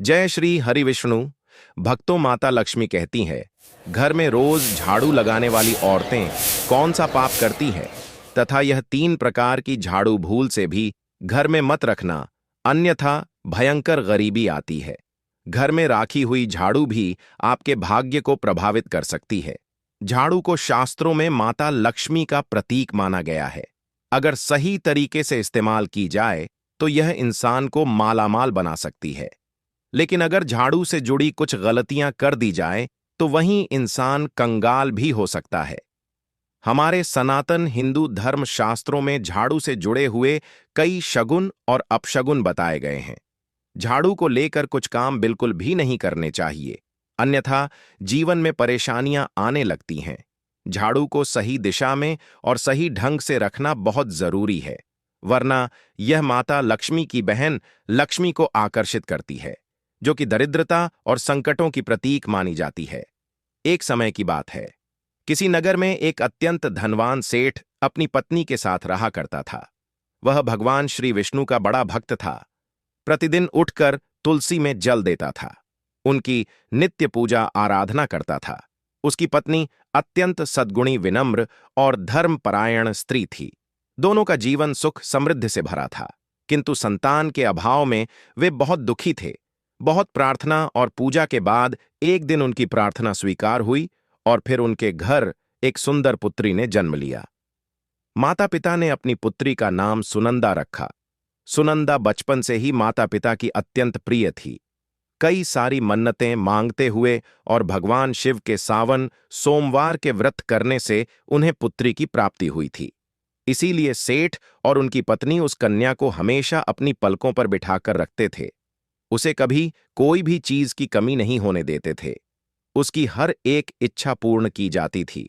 जय श्री हरि विष्णु। भक्तों, माता लक्ष्मी कहती है, घर में रोज झाड़ू लगाने वाली औरतें कौन सा पाप करती हैं, तथा यह 3 प्रकार की झाड़ू भूल से भी घर में मत रखना, अन्यथा भयंकर गरीबी आती है। घर में राखी हुई झाड़ू भी आपके भाग्य को प्रभावित कर सकती है। झाड़ू को शास्त्रों में माता लक्ष्मी का प्रतीक माना गया है। अगर सही तरीके से इस्तेमाल की जाए तो यह इंसान को मालामाल बना सकती है। लेकिन अगर झाड़ू से जुड़ी कुछ गलतियां कर दी जाए तो वहीं इंसान कंगाल भी हो सकता है। हमारे सनातन हिंदू धर्म शास्त्रों में झाड़ू से जुड़े हुए कई शगुन और अपशगुन बताए गए हैं। झाड़ू को लेकर कुछ काम बिल्कुल भी नहीं करने चाहिए, अन्यथा जीवन में परेशानियां आने लगती हैं। झाड़ू को सही दिशा में और सही ढंग से रखना बहुत जरूरी है, वरना यह माता लक्ष्मी की बहन लक्ष्मी को आकर्षित करती है, जो कि दरिद्रता और संकटों की प्रतीक मानी जाती है। एक समय की बात है, किसी नगर में एक अत्यंत धनवान सेठ अपनी पत्नी के साथ रहा करता था। वह भगवान श्री विष्णु का बड़ा भक्त था। प्रतिदिन उठकर तुलसी में जल देता था, उनकी नित्य पूजा आराधना करता था। उसकी पत्नी अत्यंत सद्गुणी, विनम्र और धर्मपरायण स्त्री थी। दोनों का जीवन सुख समृद्धि से भरा था, किंतु संतान के अभाव में वे बहुत दुखी थे। बहुत प्रार्थना और पूजा के बाद एक दिन उनकी प्रार्थना स्वीकार हुई और फिर उनके घर एक सुंदर पुत्री ने जन्म लिया। माता पिता ने अपनी पुत्री का नाम सुनंदा रखा। सुनंदा बचपन से ही माता पिता की अत्यंत प्रिय थी। कई सारी मन्नतें मांगते हुए और भगवान शिव के सावन सोमवार के व्रत करने से उन्हें पुत्री की प्राप्ति हुई थी। इसीलिए सेठ और उनकी पत्नी उस कन्या को हमेशा अपनी पलकों पर बिठाकर रखते थे। उसे कभी कोई भी चीज की कमी नहीं होने देते थे। उसकी हर एक इच्छा पूर्ण की जाती थी,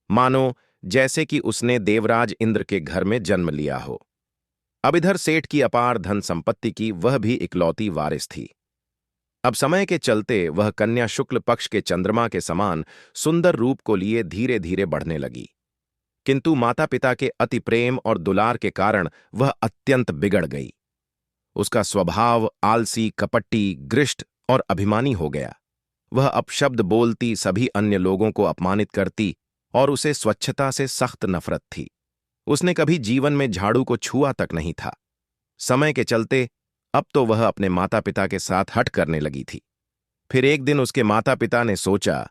मानो जैसे कि उसने देवराज इंद्र के घर में जन्म लिया हो। अब इधर सेठ की अपार धन संपत्ति की वह भी इकलौती वारिस थी। अब समय के चलते वह कन्या शुक्ल पक्ष के चंद्रमा के समान सुंदर रूप को लिए धीरे धीरे बढ़ने लगी, किंतु माता पिता के अति प्रेम और दुलार के कारण वह अत्यंत बिगड़ गई। उसका स्वभाव आलसी, कपटी, घृष्ट और अभिमानी हो गया। वह अपशब्द बोलती, सभी अन्य लोगों को अपमानित करती और उसे स्वच्छता से सख्त नफरत थी। उसने कभी जीवन में झाड़ू को छुआ तक नहीं था। समय के चलते अब तो वह अपने माता पिता के साथ हठ करने लगी थी। फिर एक दिन उसके माता पिता ने सोचा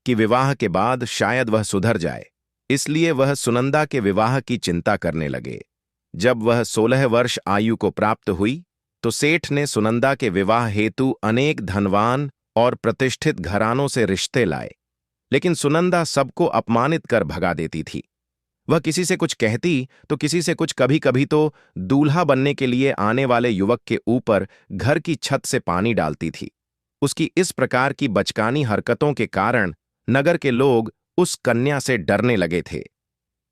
कि विवाह के बाद शायद वह सुधर जाए, इसलिए वह सुनंदा के विवाह की चिंता करने लगे। जब वह 16 वर्ष आयु को प्राप्त हुई तो सेठ ने सुनंदा के विवाह हेतु अनेक धनवान और प्रतिष्ठित घरानों से रिश्ते लाए, लेकिन सुनंदा सबको अपमानित कर भगा देती थी। वह किसी से कुछ कहती तो किसी से कुछ, कभी कभी तो दूल्हा बनने के लिए आने वाले युवक के ऊपर घर की छत से पानी डालती थी। उसकी इस प्रकार की बचकानी हरकतों के कारण नगर के लोग उस कन्या से डरने लगे थे।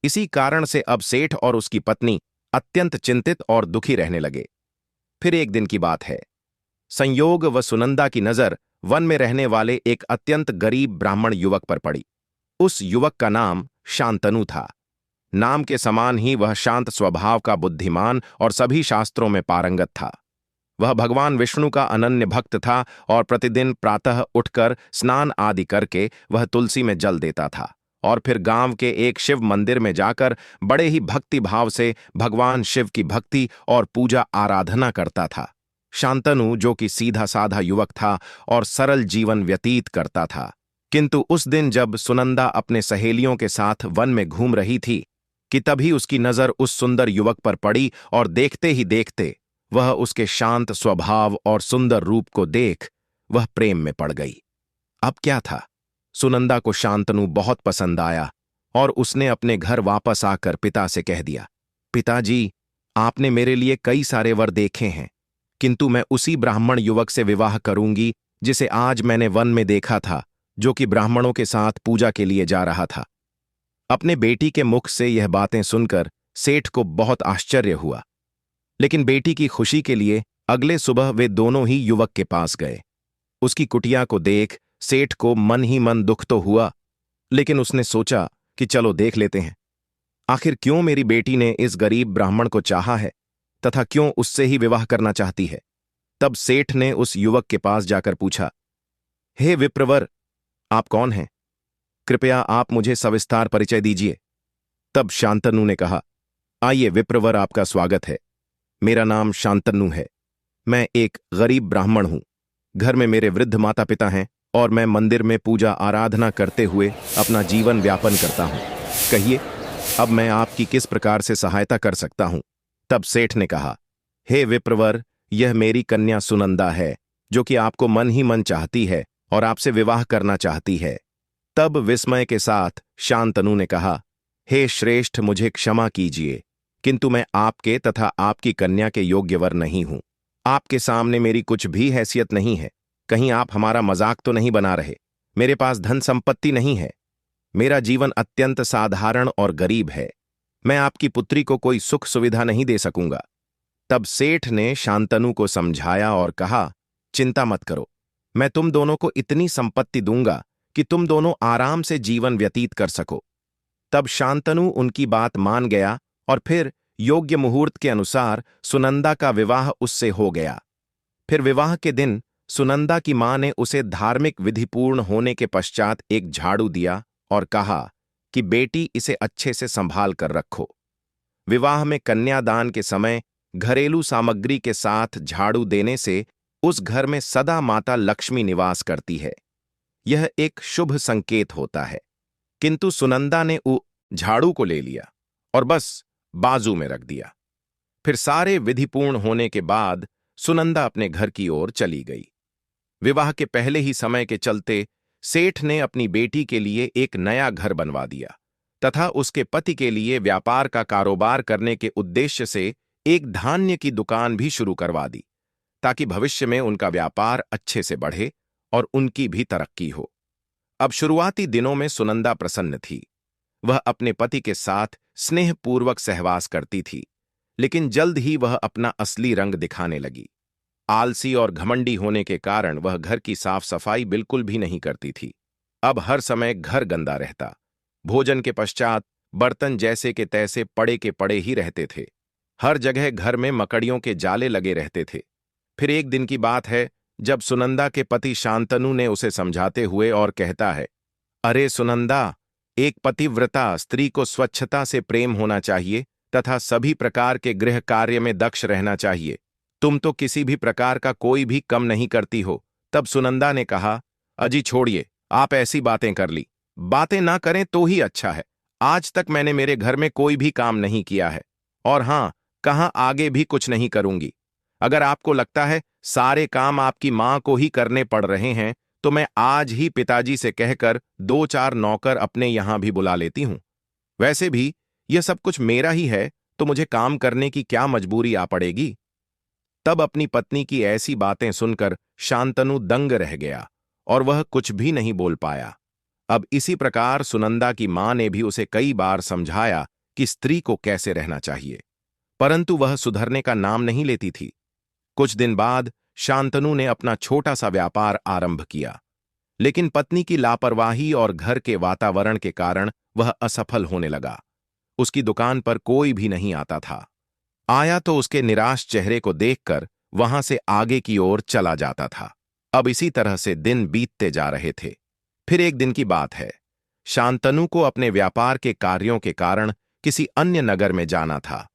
इसी कारण से अब सेठ और उसकी पत्नी अत्यंत चिंतित और दुखी रहने लगे। फिर एक दिन की बात है, संयोग व सुनंदा की नजर वन में रहने वाले एक अत्यंत गरीब ब्राह्मण युवक पर पड़ी। उस युवक का नाम शांतनु था। नाम के समान ही वह शांत स्वभाव का बुद्धिमान और सभी शास्त्रों में पारंगत था। वह भगवान विष्णु का अनन्य भक्त था और प्रतिदिन प्रातः उठकर स्नान आदि करके वह तुलसी में जल देता था और फिर गांव के एक शिव मंदिर में जाकर बड़े ही भक्ति भाव से भगवान शिव की भक्ति और पूजा आराधना करता था। शांतनु, जो कि सीधा साधा युवक था और सरल जीवन व्यतीत करता था, किंतु उस दिन जब सुनंदा अपने सहेलियों के साथ वन में घूम रही थी कि तभी उसकी नजर उस सुंदर युवक पर पड़ी और देखते ही देखते वह उसके शांत स्वभाव और सुंदर रूप को देख वह प्रेम में पड़ गई। अब क्या था, सुनंदा को शांतनु बहुत पसंद आया और उसने अपने घर वापस आकर पिता से कह दिया, पिताजी, आपने मेरे लिए कई सारे वर देखे हैं, किंतु मैं उसी ब्राह्मण युवक से विवाह करूंगी जिसे आज मैंने वन में देखा था, जो कि ब्राह्मणों के साथ पूजा के लिए जा रहा था। अपने बेटी के मुख से यह बातें सुनकर सेठ को बहुत आश्चर्य हुआ, लेकिन बेटी की खुशी के लिए अगले सुबह वे दोनों ही युवक के पास गए। उसकी कुटिया को देख सेठ को मन ही मन दुख तो हुआ, लेकिन उसने सोचा कि चलो देख लेते हैं, आखिर क्यों मेरी बेटी ने इस गरीब ब्राह्मण को चाहा है तथा क्यों उससे ही विवाह करना चाहती है। तब सेठ ने उस युवक के पास जाकर पूछा, हे विप्रवर, आप कौन हैं? कृपया आप मुझे सविस्तार परिचय दीजिए। तब शांतनु ने कहा, आइए विप्रवर, आपका स्वागत है। मेरा नाम शांतनु है। मैं एक गरीब ब्राह्मण हूं। घर में मेरे वृद्ध माता पिता हैं और मैं मंदिर में पूजा आराधना करते हुए अपना जीवन व्यापन करता हूं। कहिए, अब मैं आपकी किस प्रकार से सहायता कर सकता हूं? तब सेठ ने कहा, हे विप्रवर, यह मेरी कन्या सुनंदा है, जो कि आपको मन ही मन चाहती है और आपसे विवाह करना चाहती है। तब विस्मय के साथ शांतनु ने कहा, हे श्रेष्ठ, मुझे क्षमा कीजिए, किंतु मैं आपके तथा आपकी कन्या के योग्य वर नहीं हूं। आपके सामने मेरी कुछ भी हैसियत नहीं है। कहीं आप हमारा मजाक तो नहीं बना रहे? मेरे पास धन संपत्ति नहीं है। मेरा जीवन अत्यंत साधारण और गरीब है। मैं आपकी पुत्री को कोई सुख सुविधा नहीं दे सकूंगा। तब सेठ ने शांतनु को समझाया और कहा, चिंता मत करो, मैं तुम दोनों को इतनी संपत्ति दूंगा कि तुम दोनों आराम से जीवन व्यतीत कर सको। तब शांतनु उनकी बात मान गया और फिर योग्य मुहूर्त के अनुसार सुनंदा का विवाह उससे हो गया। फिर विवाह के दिन सुनंदा की मां ने उसे धार्मिक विधि पूर्ण होने के पश्चात एक झाड़ू दिया और कहा कि बेटी, इसे अच्छे से संभाल कर रखो। विवाह में कन्यादान के समय घरेलू सामग्री के साथ झाड़ू देने से उस घर में सदा माता लक्ष्मी निवास करती है। यह एक शुभ संकेत होता है। किंतु सुनंदा ने झाड़ू को ले लिया और बस बाजू में रख दिया। फिर सारे विधिपूर्ण होने के बाद सुनंदा अपने घर की ओर चली गई। विवाह के पहले ही समय के चलते सेठ ने अपनी बेटी के लिए एक नया घर बनवा दिया तथा उसके पति के लिए व्यापार का कारोबार करने के उद्देश्य से एक धान्य की दुकान भी शुरू करवा दी, ताकि भविष्य में उनका व्यापार अच्छे से बढ़े और उनकी भी तरक्की हो। अब शुरुआती दिनों में सुनंदा प्रसन्न थी। वह अपने पति के साथ स्नेहपूर्वक सहवास करती थी, लेकिन जल्द ही वह अपना असली रंग दिखाने लगी। आलसी और घमंडी होने के कारण वह घर की साफ सफाई बिल्कुल भी नहीं करती थी। अब हर समय घर गंदा रहता। भोजन के पश्चात बर्तन जैसे के तैसे पड़े के पड़े ही रहते थे। हर जगह घर में मकड़ियों के जाले लगे रहते थे। फिर एक दिन की बात है, जब सुनंदा के पति शांतनु ने उसे समझाते हुए और कहता है, अरे सुनंदा, एक पतिव्रता स्त्री को स्वच्छता से प्रेम होना चाहिए तथा सभी प्रकार के गृह कार्य में दक्ष रहना चाहिए। तुम तो किसी भी प्रकार का कोई भी कम नहीं करती हो। तब सुनंदा ने कहा, अजी छोड़िए, आप ऐसी बातें कर ली। बातें ना करें तो ही अच्छा है। आज तक मैंने मेरे घर में कोई भी काम नहीं किया है और हां, कहां आगे भी कुछ नहीं करूंगी। अगर आपको लगता है सारे काम आपकी मां को ही करने पड़ रहे हैं, तो मैं आज ही पिताजी से कहकर 2-4 नौकर अपने यहां भी बुला लेती हूं। वैसे भी यह सब कुछ मेरा ही है, तो मुझे काम करने की क्या मजबूरी आ पड़ेगी। तब अपनी पत्नी की ऐसी बातें सुनकर शांतनु दंग रह गया और वह कुछ भी नहीं बोल पाया। अब इसी प्रकार सुनंदा की मां ने भी उसे कई बार समझाया कि स्त्री को कैसे रहना चाहिए, परंतु वह सुधरने का नाम नहीं लेती थी। कुछ दिन बाद शांतनु ने अपना छोटा सा व्यापार आरंभ किया, लेकिन पत्नी की लापरवाही और घर के वातावरण के कारण वह असफल होने लगा। उसकी दुकान पर कोई भी नहीं आता था। आया तो उसके निराश चेहरे को देखकर वहां से आगे की ओर चला जाता था। अब इसी तरह से दिन बीतते जा रहे थे। फिर एक दिन की बात है, शांतनु को अपने व्यापार के कार्यों के कारण किसी अन्य नगर में जाना था।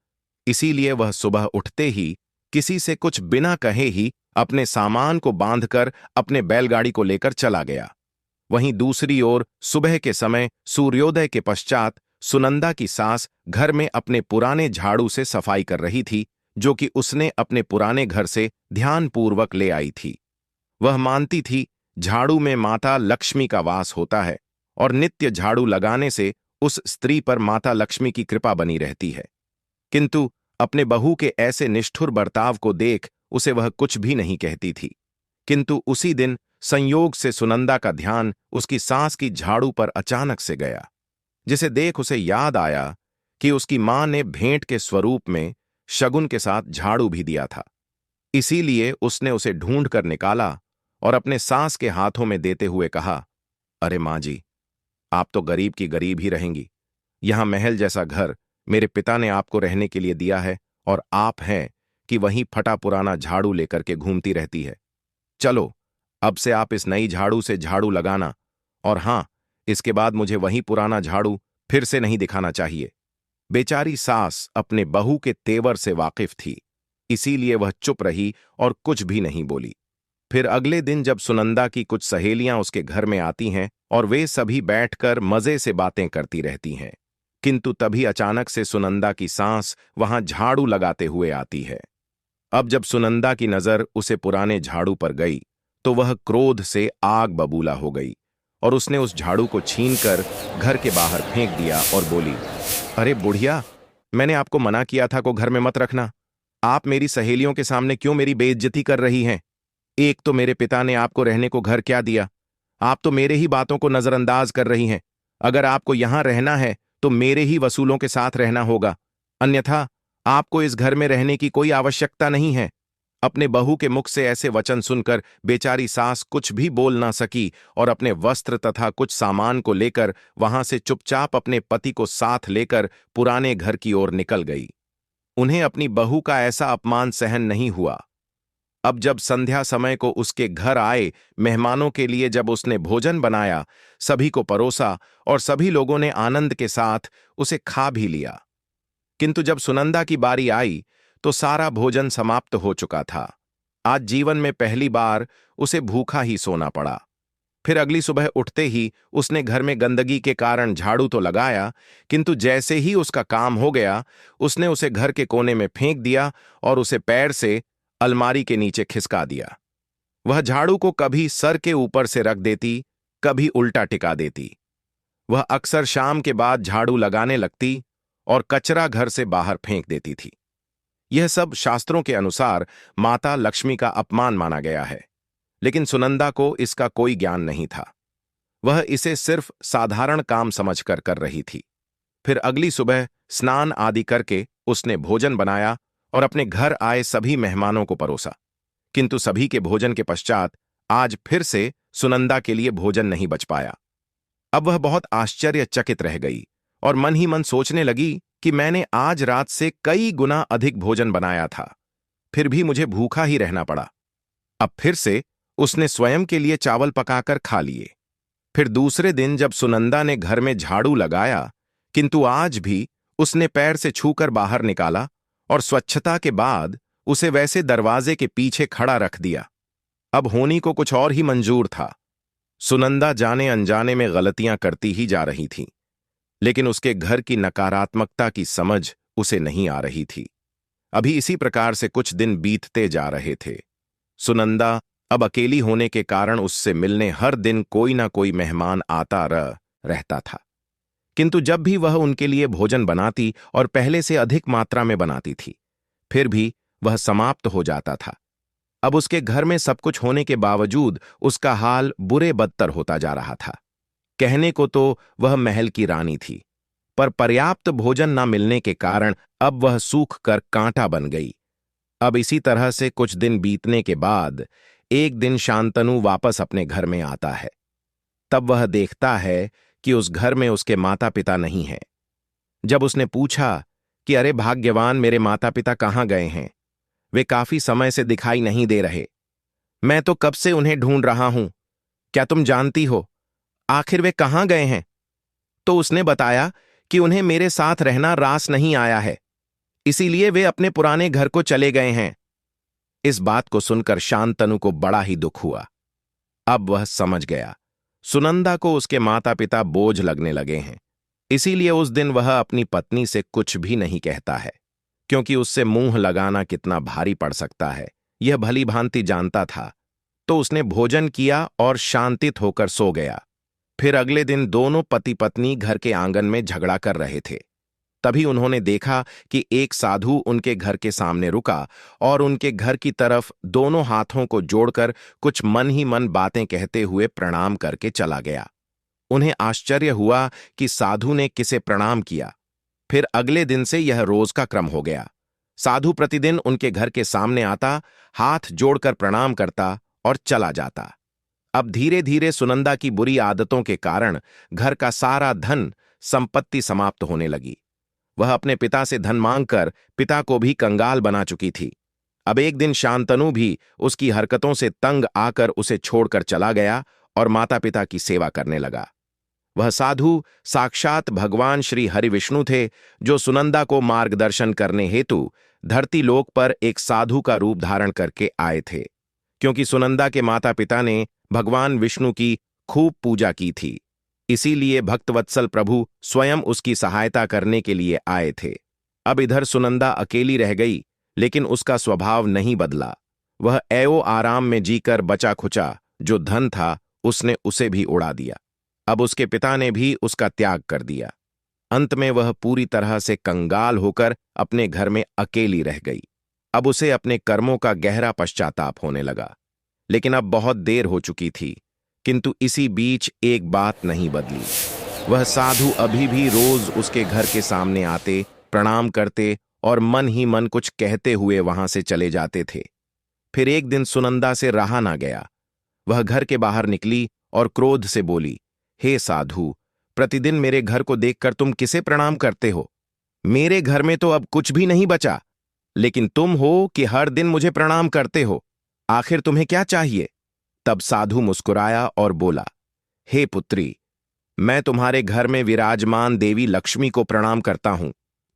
इसीलिए वह सुबह उठते ही किसी से कुछ बिना कहे ही अपने सामान को बांधकर अपने बैलगाड़ी को लेकर चला गया। वहीं दूसरी ओर सुबह के समय सूर्योदय के पश्चात सुनंदा की सास घर में अपने पुराने झाड़ू से सफाई कर रही थी, जो कि उसने अपने पुराने घर से ध्यानपूर्वक ले आई थी। वह मानती थी झाड़ू में माता लक्ष्मी का वास होता है और नित्य झाड़ू लगाने से उस स्त्री पर माता लक्ष्मी की कृपा बनी रहती है। किंतु अपने बहू के ऐसे निष्ठुर बर्ताव को देख उसे वह कुछ भी नहीं कहती थी। किंतु उसी दिन संयोग से सुनंदा का ध्यान उसकी सास की झाड़ू पर अचानक से गया, जिसे देख उसे याद आया कि उसकी मां ने भेंट के स्वरूप में शगुन के साथ झाड़ू भी दिया था। इसीलिए उसने उसे ढूंढ कर निकाला और अपने सास के हाथों में देते हुए कहा, अरे मां जी, आप तो गरीब की गरीब ही रहेंगी। यहां महल जैसा घर मेरे पिता ने आपको रहने के लिए दिया है और आप हैं कि वहीं फटा पुराना झाड़ू लेकर के घूमती रहती है। चलो, अब से आप इस नई झाड़ू से झाड़ू लगाना, और हां, इसके बाद मुझे वही पुराना झाड़ू फिर से नहीं दिखाना चाहिए। बेचारी सास अपने बहू के तेवर से वाकिफ थी, इसीलिए वह चुप रही और कुछ भी नहीं बोली। फिर अगले दिन जब सुनंदा की कुछ सहेलियां उसके घर में आती हैं और वे सभी बैठकर मजे से बातें करती रहती हैं, किंतु तभी अचानक से सुनंदा की सांस वहां झाड़ू लगाते हुए आती है। अब जब सुनंदा की नजर उसे पुराने झाड़ू पर गई, तो वह क्रोध से आग बबूला हो गई और उसने उस झाड़ू को छीनकर घर के बाहर फेंक दिया और बोली, अरे बुढ़िया, मैंने आपको मना किया था को घर में मत रखना। आप मेरी सहेलियों के सामने क्यों मेरी बेइज्जती कर रही हैं? एक तो मेरे पिता ने आपको रहने को घर क्या दिया? आप तो मेरे ही बातों को नजरअंदाज कर रही हैं। अगर आपको यहां रहना है तो मेरे ही वसूलों के साथ रहना होगा, अन्यथा आपको इस घर में रहने की कोई आवश्यकता नहीं है। अपने बहू के मुख से ऐसे वचन सुनकर बेचारी सास कुछ भी बोल ना सकी और अपने वस्त्र तथा कुछ सामान को लेकर वहां से चुपचाप अपने पति को साथ लेकर पुराने घर की ओर निकल गई। उन्हें अपनी बहू का ऐसा अपमान सहन नहीं हुआ। अब जब संध्या समय को उसके घर आए मेहमानों के लिए जब उसने भोजन बनाया, सभी को परोसा और सभी लोगों ने आनंद के साथ उसे खा भी लिया, किंतु जब सुनंदा की बारी आई तो सारा भोजन समाप्त हो चुका था। आज जीवन में पहली बार उसे भूखा ही सोना पड़ा। फिर अगली सुबह उठते ही उसने घर में गंदगी के कारण झाड़ू तो लगाया, किंतु जैसे ही उसका काम हो गया उसने उसे घर के कोने में फेंक दिया और उसे पैर से अलमारी के नीचे खिसका दिया। वह झाड़ू को कभी सर के ऊपर से रख देती, कभी उल्टा टिका देती। वह अक्सर शाम के बाद झाड़ू लगाने लगती और कचरा घर से बाहर फेंक देती थी। यह सब शास्त्रों के अनुसार माता लक्ष्मी का अपमान माना गया है, लेकिन सुनंदा को इसका कोई ज्ञान नहीं था। वह इसे सिर्फ साधारण काम समझकर कर रही थी। फिर अगली सुबह स्नान आदि करके उसने भोजन बनाया और अपने घर आए सभी मेहमानों को परोसा, किंतु सभी के भोजन के पश्चात आज फिर से सुनंदा के लिए भोजन नहीं बच पाया। अब वह बहुत आश्चर्यचकित रह गई और मन ही मन सोचने लगी कि मैंने आज रात से कई गुना अधिक भोजन बनाया था, फिर भी मुझे भूखा ही रहना पड़ा। अब फिर से उसने स्वयं के लिए चावल पकाकर खा लिए। फिर दूसरे दिन जब सुनंदा ने घर में झाड़ू लगाया, किंतु आज भी उसने पैर से छूकर बाहर निकाला और स्वच्छता के बाद उसे वैसे दरवाजे के पीछे खड़ा रख दिया। अब होनी को कुछ और ही मंजूर था। सुनंदा जाने अनजाने में गलतियां करती ही जा रही थी, लेकिन उसके घर की नकारात्मकता की समझ उसे नहीं आ रही थी। अभी इसी प्रकार से कुछ दिन बीतते जा रहे थे। सुनंदा अब अकेली होने के कारण उससे मिलने हर दिन कोई ना कोई मेहमान आता रहता था, किंतु जब भी वह उनके लिए भोजन बनाती और पहले से अधिक मात्रा में बनाती थी, फिर भी वह समाप्त हो जाता था। अब उसके घर में सब कुछ होने के बावजूद उसका हाल बुरे बदतर होता जा रहा था। कहने को तो वह महल की रानी थी, पर पर्याप्त भोजन न मिलने के कारण अब वह सूख कर कांटा बन गई। अब इसी तरह से कुछ दिन बीतने के बाद एक दिन शांतनु वापस अपने घर में आता है। तब वह देखता है कि उस घर में उसके माता पिता नहीं हैं। जब उसने पूछा कि अरे भाग्यवान, मेरे माता पिता कहाँ गए हैं? वे काफी समय से दिखाई नहीं दे रहे। मैं तो कब से उन्हें ढूंढ रहा हूं। क्या तुम जानती हो आखिर वे कहाँ गए हैं? तो उसने बताया कि उन्हें मेरे साथ रहना रास नहीं आया है, इसीलिए वे अपने पुराने घर को चले गए हैं। इस बात को सुनकर शांतनु को बड़ा ही दुख हुआ। अब वह समझ गया सुनंदा को उसके माता पिता बोझ लगने लगे हैं, इसीलिए उस दिन वह अपनी पत्नी से कुछ भी नहीं कहता है, क्योंकि उससे मुंह लगाना कितना भारी पड़ सकता है यह भली भांति जानता था। तो उसने भोजन किया और शांतित होकर सो गया। फिर अगले दिन दोनों पति पत्नी घर के आंगन में झगड़ा कर रहे थे। तभी उन्होंने देखा कि एक साधु उनके घर के सामने रुका और उनके घर की तरफ दोनों हाथों को जोड़कर कुछ मन ही मन बातें कहते हुए प्रणाम करके चला गया। उन्हें आश्चर्य हुआ कि साधु ने किसे प्रणाम किया। फिर अगले दिन से यह रोज का क्रम हो गया। साधु प्रतिदिन उनके घर के सामने आता, हाथ जोड़कर प्रणाम करता और चला जाता। अब धीरे धीरे सुनंदा की बुरी आदतों के कारण घर का सारा धन संपत्ति समाप्त होने लगी। वह अपने पिता से धन मांगकर पिता को भी कंगाल बना चुकी थी। अब एक दिन शांतनु भी उसकी हरकतों से तंग आकर उसे छोड़कर चला गया और माता पिता की सेवा करने लगा। वह साधु साक्षात भगवान श्री हरि विष्णु थे, जो सुनंदा को मार्गदर्शन करने हेतु धरती लोक पर एक साधु का रूप धारण करके आए थे। क्योंकि सुनंदा के माता पिता ने भगवान विष्णु की खूब पूजा की थी, इसीलिए भक्तवत्सल प्रभु स्वयं उसकी सहायता करने के लिए आए थे। अब इधर सुनंदा अकेली रह गई, लेकिन उसका स्वभाव नहीं बदला। वह ऐओ आराम में जीकर बचा खुचा जो धन था उसने उसे भी उड़ा दिया। अब उसके पिता ने भी उसका त्याग कर दिया। अंत में वह पूरी तरह से कंगाल होकर अपने घर में अकेली रह गई। अब उसे अपने कर्मों का गहरा पश्चाताप होने लगा, लेकिन अब बहुत देर हो चुकी थी। किंतु इसी बीच एक बात नहीं बदली। वह साधु अभी भी रोज उसके घर के सामने आते, प्रणाम करते और मन ही मन कुछ कहते हुए वहां से चले जाते थे। फिर एक दिन सुनंदा से रहा ना गया। वह घर के बाहर निकली और क्रोध से बोली, हे साधु, प्रतिदिन मेरे घर को देखकर तुम किसे प्रणाम करते हो? मेरे घर में तो अब कुछ भी नहीं बचा, लेकिन तुम हो कि हर दिन मुझे प्रणाम करते हो। आखिर तुम्हें क्या चाहिए? तब साधु मुस्कुराया और बोला, हे पुत्री, मैं तुम्हारे घर में विराजमान देवी लक्ष्मी को प्रणाम करता हूं।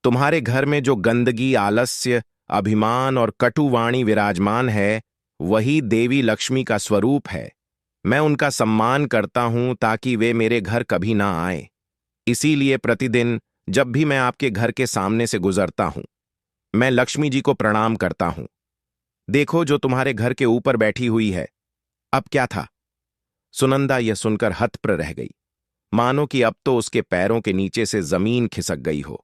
तुम्हारे घर में जो गंदगी, आलस्य, अभिमान और कटुवाणी विराजमान है, वही देवी लक्ष्मी का स्वरूप है। मैं उनका सम्मान करता हूं ताकि वे मेरे घर कभी ना आए। इसीलिए प्रतिदिन जब भी मैं आपके घर के सामने से गुजरता हूं, मैं लक्ष्मी जी को प्रणाम करता हूं। देखो, जो तुम्हारे घर के ऊपर बैठी हुई है। अब क्या था? सुनंदा यह सुनकर हतप्रभ रह गई, मानो कि अब तो उसके पैरों के नीचे से जमीन खिसक गई हो।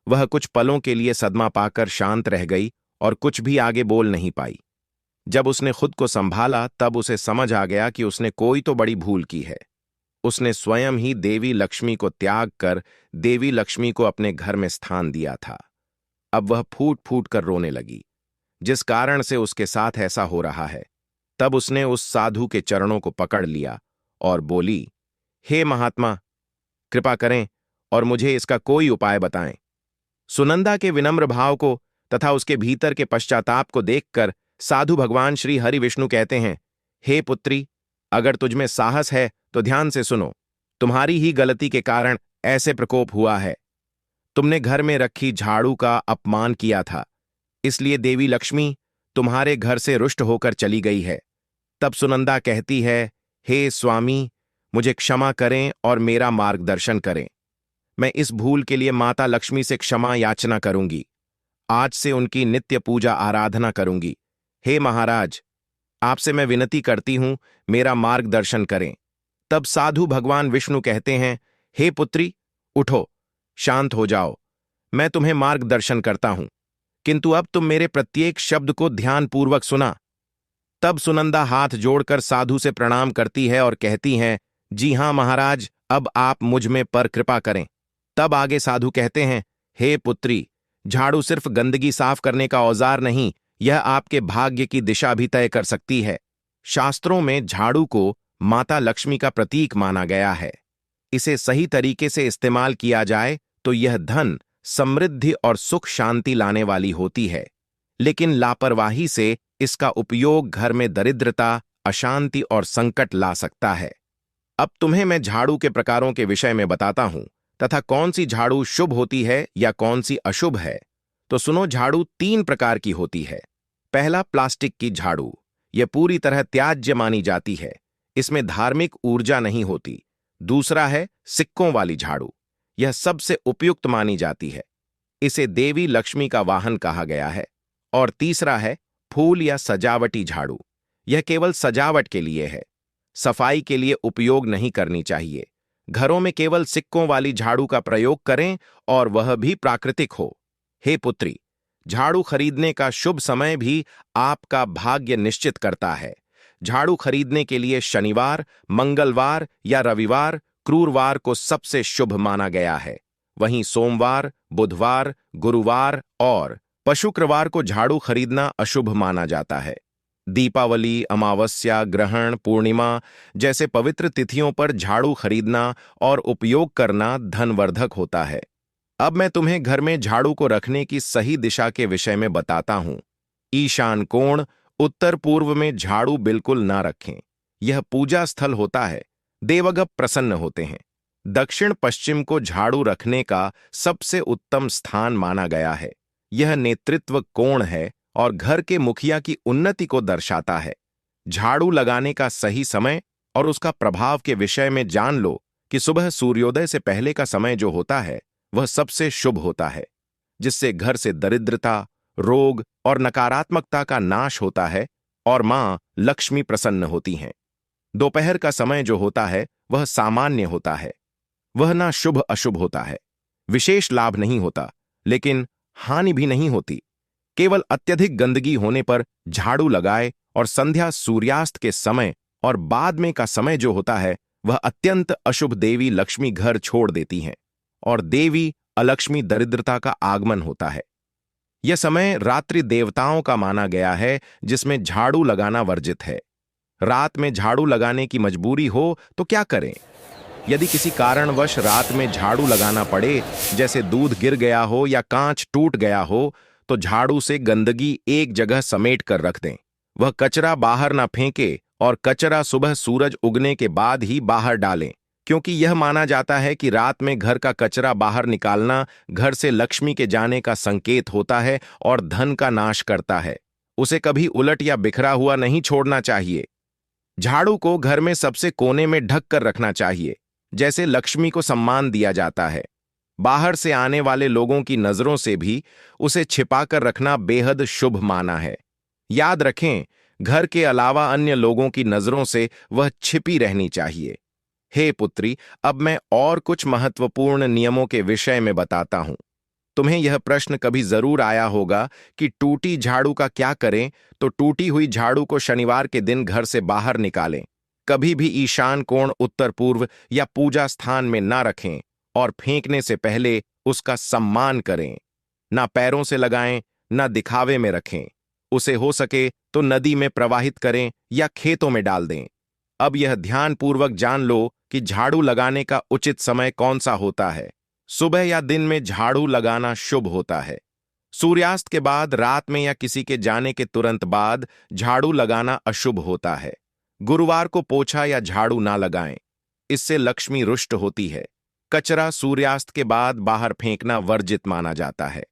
वह कुछ पलों के लिए सदमा पाकर शांत रह गई और कुछ भी आगे बोल नहीं पाई। जब उसने खुद को संभाला, तब उसे समझ आ गया कि उसने कोई तो बड़ी भूल की है। उसने स्वयं ही देवी लक्ष्मी को त्याग कर देवी लक्ष्मी को अपने घर में स्थान दिया था। अब वह फूट फूट कर रोने लगी, जिस कारण से उसके साथ ऐसा हो रहा है। तब उसने उस साधु के चरणों को पकड़ लिया और बोली, हे महात्मा, कृपा करें और मुझे इसका कोई उपाय बताएं। सुनंदा के विनम्र भाव को तथा उसके भीतर के पश्चाताप को देखकर साधु भगवान श्री हरि विष्णु कहते हैं, हे पुत्री, अगर तुझमें साहस है तो ध्यान से सुनो। तुम्हारी ही गलती के कारण ऐसे प्रकोप हुआ है। तुमने घर में रखी झाड़ू का अपमान किया था, इसलिए देवी लक्ष्मी तुम्हारे घर से रुष्ट होकर चली गई है। तब सुनंदा कहती है, हे स्वामी, मुझे क्षमा करें और मेरा मार्गदर्शन करें। मैं इस भूल के लिए माता लक्ष्मी से क्षमा याचना करूंगी। आज से उनकी नित्य पूजा आराधना करूंगी। हे महाराज, आपसे मैं विनती करती हूं, मेरा मार्गदर्शन करें। तब साधु भगवान विष्णु कहते हैं, हे पुत्री, उठो, शांत हो जाओ। मैं तुम्हें मार्गदर्शन करता हूं, किंतु अब तुम मेरे प्रत्येक शब्द को ध्यानपूर्वक सुना। तब सुनंदा हाथ जोड़कर साधु से प्रणाम करती है और कहती हैं, जी हां महाराज, अब आप मुझ में पर कृपा करें। तब आगे साधु कहते हैं, हे पुत्री, झाड़ू सिर्फ गंदगी साफ करने का औजार नहीं, यह आपके भाग्य की दिशा भी तय कर सकती है। शास्त्रों में झाड़ू को माता लक्ष्मी का प्रतीक माना गया है। इसे सही तरीके से इस्तेमाल किया जाए तो यह धन, समृद्धि और सुख शांति लाने वाली होती है, लेकिन लापरवाही से इसका उपयोग घर में दरिद्रता, अशांति और संकट ला सकता है। अब तुम्हें मैं झाड़ू के प्रकारों के विषय में बताता हूं तथा कौन सी झाड़ू शुभ होती है या कौन सी अशुभ है। तो सुनो, झाड़ू 3 प्रकार की होती है। पहला, प्लास्टिक की झाड़ू। यह पूरी तरह त्याज्य मानी जाती है, इसमें धार्मिक ऊर्जा नहीं होती। दूसरा है सिक्कों वाली झाड़ू। यह सबसे उपयुक्त मानी जाती है, इसे देवी लक्ष्मी का वाहन कहा गया है। और तीसरा है फूल या सजावटी झाड़ू। यह केवल सजावट के लिए है, सफाई के लिए उपयोग नहीं करनी चाहिए। घरों में केवल सिक्कों वाली झाड़ू का प्रयोग करें और वह भी प्राकृतिक हो। हे पुत्री, झाड़ू खरीदने का शुभ समय भी आपका भाग्य निश्चित करता है। झाड़ू खरीदने के लिए शनिवार, मंगलवार या रविवार, क्रूरवार को सबसे शुभ माना गया है। वहीं सोमवार, बुधवार, गुरुवार और शुक्रवार को झाड़ू खरीदना अशुभ माना जाता है। दीपावली, अमावस्या, ग्रहण, पूर्णिमा जैसे पवित्र तिथियों पर झाड़ू खरीदना और उपयोग करना धनवर्धक होता है। अब मैं तुम्हें घर में झाड़ू को रखने की सही दिशा के विषय में बताता हूं। ईशान कोण उत्तर पूर्व में झाड़ू बिल्कुल ना रखें। यह पूजा स्थल होता है, देवगप प्रसन्न होते हैं। दक्षिण पश्चिम को झाड़ू रखने का सबसे उत्तम स्थान माना गया है। यह नेतृत्व कोण है और घर के मुखिया की उन्नति को दर्शाता है। झाड़ू लगाने का सही समय और उसका प्रभाव के विषय में जान लो कि सुबह सूर्योदय से पहले का समय जो होता है वह सबसे शुभ होता है, जिससे घर से दरिद्रता, रोग और नकारात्मकता का नाश होता है और मां लक्ष्मी प्रसन्न होती हैं। दोपहर का समय जो होता है वह सामान्य होता है। वह ना शुभ अशुभ होता है, विशेष लाभ नहीं होता, लेकिन हानि भी नहीं होती। केवल अत्यधिक गंदगी होने पर झाड़ू लगाए और संध्या सूर्यास्त के समय और बाद में का समय जो होता है वह अत्यंत अशुभ। देवी लक्ष्मी घर छोड़ देती हैं और देवी अलक्ष्मी दरिद्रता का आगमन होता है। यह समय रात्रि देवताओं का माना गया है, जिसमें झाड़ू लगाना वर्जित है। रात में झाड़ू लगाने की मजबूरी हो तो क्या करें? यदि किसी कारणवश रात में झाड़ू लगाना पड़े, जैसे दूध गिर गया हो या कांच टूट गया हो, तो झाड़ू से गंदगी एक जगह समेट कर रख दें। वह कचरा बाहर ना फेंके और कचरा सुबह सूरज उगने के बाद ही बाहर डालें, क्योंकि यह माना जाता है कि रात में घर का कचरा बाहर निकालना घर से लक्ष्मी के जाने का संकेत होता है और धन का नाश करता है। उसे कभी उलट या बिखरा हुआ नहीं छोड़ना चाहिए। झाड़ू को घर में सबसे कोने में ढक कर रखना चाहिए, जैसे लक्ष्मी को सम्मान दिया जाता है। बाहर से आने वाले लोगों की नजरों से भी उसे छिपाकर रखना बेहद शुभ माना है। याद रखें, घर के अलावा अन्य लोगों की नजरों से वह छिपी रहनी चाहिए। हे पुत्री, अब मैं और कुछ महत्वपूर्ण नियमों के विषय में बताता हूं। तुम्हें यह प्रश्न कभी जरूर आया होगा कि टूटी झाड़ू का क्या करें, तो टूटी हुई झाड़ू को शनिवार के दिन घर से बाहर निकालें। कभी भी ईशान कोण उत्तर पूर्व या पूजा स्थान में ना रखें और फेंकने से पहले उसका सम्मान करें। ना पैरों से लगाएं, ना दिखावे में रखें। उसे हो सके तो नदी में प्रवाहित करें या खेतों में डाल दें। अब यह ध्यानपूर्वक जान लो कि झाड़ू लगाने का उचित समय कौन सा होता है। सुबह या दिन में झाड़ू लगाना शुभ होता है। सूर्यास्त के बाद, रात में या किसी के जाने के तुरंत बाद झाड़ू लगाना अशुभ होता है। गुरुवार को पोछा या झाड़ू ना लगाएं, इससे लक्ष्मी रुष्ट होती है। कचरा सूर्यास्त के बाद बाहर फेंकना वर्जित माना जाता है।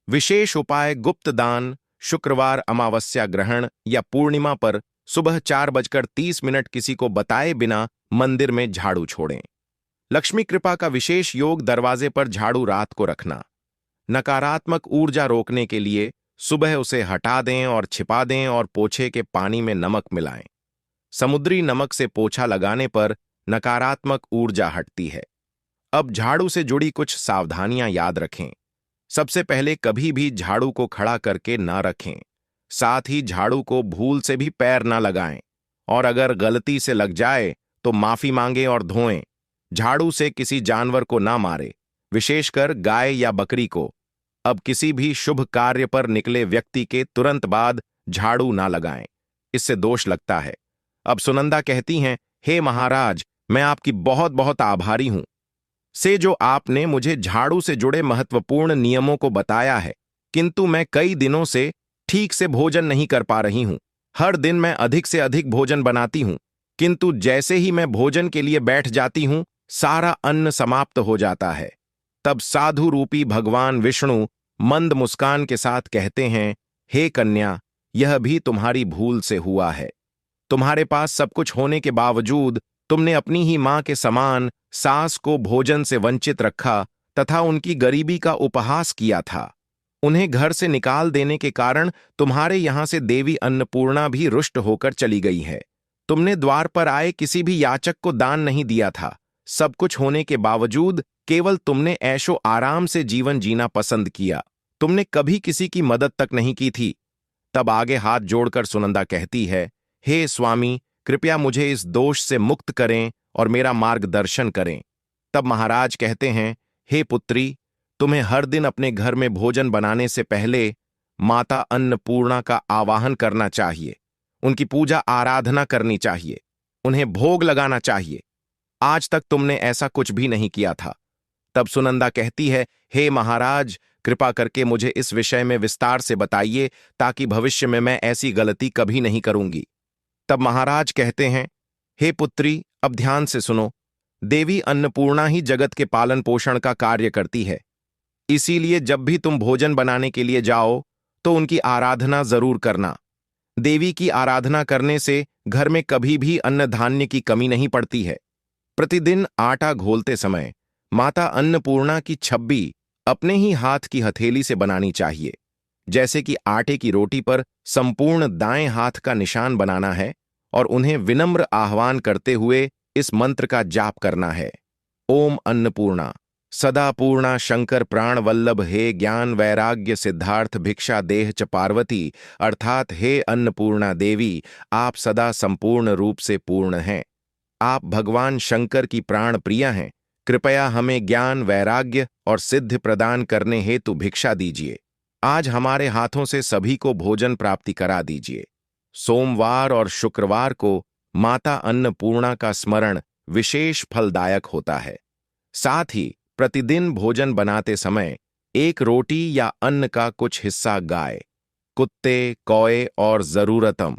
विशेष उपाय: गुप्त दान, शुक्रवार, अमावस्या, ग्रहण या पूर्णिमा पर सुबह 4:30 किसी को बताए बिना मंदिर में झाड़ू छोड़ें। लक्ष्मी कृपा का विशेष योग: दरवाजे पर झाड़ू रात को रखना। नकारात्मक ऊर्जा रोकने के लिए सुबह उसे हटा दें और छिपा दें और पोछे के पानी में नमक मिलाएं। समुद्री नमक से पोछा लगाने पर नकारात्मक ऊर्जा हटती है। अब झाड़ू से जुड़ी कुछ सावधानियां याद रखें। सबसे पहले, कभी भी झाड़ू को खड़ा करके ना रखें। साथ ही झाड़ू को भूल से भी पैर ना लगाएं और अगर गलती से लग जाए तो माफी मांगें और धोएं। झाड़ू से किसी जानवर को ना मारे, विशेषकर गाय या बकरी को। अब किसी भी शुभ कार्य पर निकले व्यक्ति के तुरंत बाद झाड़ू ना लगाएं, इससे दोष लगता है। अब सुनंदा कहती हैं, हे महाराज, मैं आपकी बहुत बहुत आभारी हूं से जो आपने मुझे झाड़ू से जुड़े महत्वपूर्ण नियमों को बताया है, किंतु मैं कई दिनों से ठीक से भोजन नहीं कर पा रही हूं। हर दिन मैं अधिक से अधिक भोजन बनाती हूं, किंतु जैसे ही मैं भोजन के लिए बैठ जाती हूं, सारा अन्न समाप्त हो जाता है। तब साधु रूपी भगवान विष्णु मंद मुस्कान के साथ कहते हैं, हे कन्या, यह भी तुम्हारी भूल से हुआ है। तुम्हारे पास सब कुछ होने के बावजूद तुमने अपनी ही मां के समान सास को भोजन से वंचित रखा तथा उनकी गरीबी का उपहास किया था। उन्हें घर से निकाल देने के कारण तुम्हारे यहां से देवी अन्नपूर्णा भी रुष्ट होकर चली गई है। तुमने द्वार पर आए किसी भी याचक को दान नहीं दिया था। सब कुछ होने के बावजूद केवल तुमने ऐशो आराम से जीवन जीना पसंद किया। तुमने कभी किसी की मदद तक नहीं की थी। तब आगे हाथ जोड़कर सुनंदा कहती है, हे स्वामी, कृपया मुझे इस दोष से मुक्त करें और मेरा मार्गदर्शन करें। तब महाराज कहते हैं, हे पुत्री, तुम्हें हर दिन अपने घर में भोजन बनाने से पहले माता अन्नपूर्णा का आवाहन करना चाहिए। उनकी पूजा आराधना करनी चाहिए। उन्हें भोग लगाना चाहिए। आज तक तुमने ऐसा कुछ भी नहीं किया था। तब सुनंदा कहती है, हे महाराज, कृपा करके मुझे इस विषय में विस्तार से बताइए ताकि भविष्य में मैं ऐसी गलती कभी नहीं करूंगी। तब महाराज कहते हैं, हे पुत्री, अब ध्यान से सुनो। देवी अन्नपूर्णा ही जगत के पालन पोषण का कार्य करती है। इसीलिए जब भी तुम भोजन बनाने के लिए जाओ तो उनकी आराधना जरूर करना। देवी की आराधना करने से घर में कभी भी अन्न धान्य की कमी नहीं पड़ती है। प्रतिदिन आटा घोलते समय माता अन्नपूर्णा की छब्बी अपने ही हाथ की हथेली से बनानी चाहिए। जैसे कि आटे की रोटी पर संपूर्ण दाएं हाथ का निशान बनाना है और उन्हें विनम्र आह्वान करते हुए इस मंत्र का जाप करना है। ओम अन्नपूर्णा सदा पूर्णा शंकर प्राण वल्लभ हे ज्ञान वैराग्य सिद्धार्थ भिक्षा देह च पार्वती, अर्थात हे अन्नपूर्णा देवी, आप सदा संपूर्ण रूप से पूर्ण हैं। आप भगवान शंकर की प्राण प्रिया हैं। कृपया हमें ज्ञान वैराग्य और सिद्धि प्रदान करने हेतु भिक्षा दीजिए। आज हमारे हाथों से सभी को भोजन प्राप्ति करा दीजिए। सोमवार और शुक्रवार को माता अन्नपूर्णा का स्मरण विशेष फलदायक होता है। साथ ही प्रतिदिन भोजन बनाते समय एक रोटी या अन्न का कुछ हिस्सा गाय, कुत्ते, कौए और जरूरतम